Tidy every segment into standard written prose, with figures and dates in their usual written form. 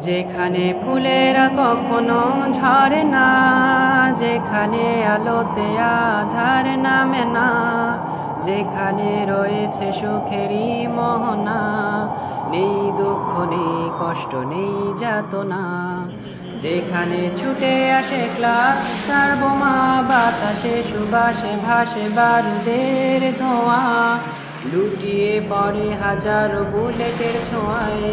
যেখানে ফুলেরা কখনো ঝরে না, যেখানে আলোতে আধার নামে না, যেখানে রয়েছে সুখেরই মোহনা, নেই দুঃখ নেই কষ্ট নেই যাতনা, যেখানে ছুটে আসে ক্লাস্টার বোমা, বাতাসে সুবাসে ভাসে বারুদের ধোঁয়া, লুটিয়ে পড়ে হাজারো বুলেটের ছোঁয়ায়,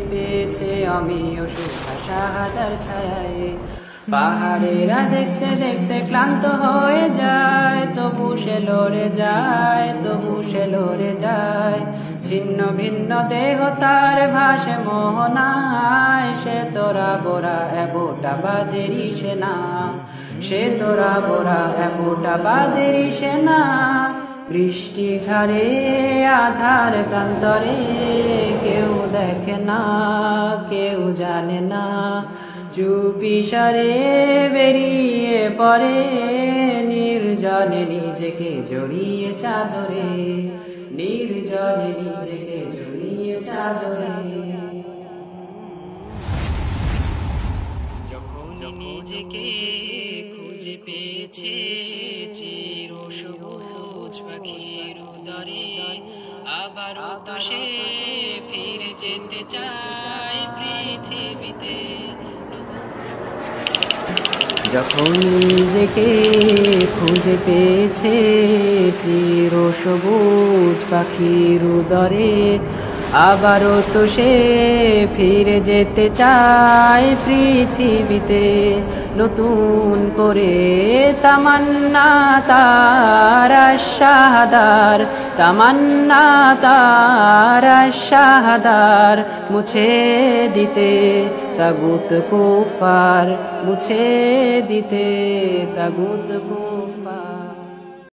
পেয়েছে আমিও সুখা শাহাদার ছায়ায়। পাহাড়েরা দেখতে দেখতে ক্লান্ত হয়ে যায়, তবু সে লড়ে যায়, তবু সে লড়ে যায়। ছিন্ন ভিন্ন দেহ তার ভাসে মোহনায়, সে তোরা বোরা এবটা বাদেরই সেনা, সে তোরা বোরা এবটা বাদেরই সেনা। বৃষ্টি ঝরে আধার প্রান্তরে, কেউ দেখে না কেউ জানে না, চুপি সারে বেরিয়ে পড়ে নির্জনে নিজেকে জড়িয়ে চাদরে, নির্জনে নিজেকে জড়িয়ে চাদরে। যখন নিজেকে খুঁজে পেয়েছে চির সবুজ পাখির উদরে, আবারও তো সে ফিরে যেতে চায় পৃথিবীতে। যখন নিজেকে খুঁজে পেয়েছে চির সবুজ পাখির উদরে, আবারও তো সে ফিরে যেতে চায় পৃথিবীতে। নতুন করে তামান্না তার শাহাদার, তামান্না তার শাহাদার, মুছে দিতে তাগুত কুফার, মুছে দিতে তাগুত কুফার।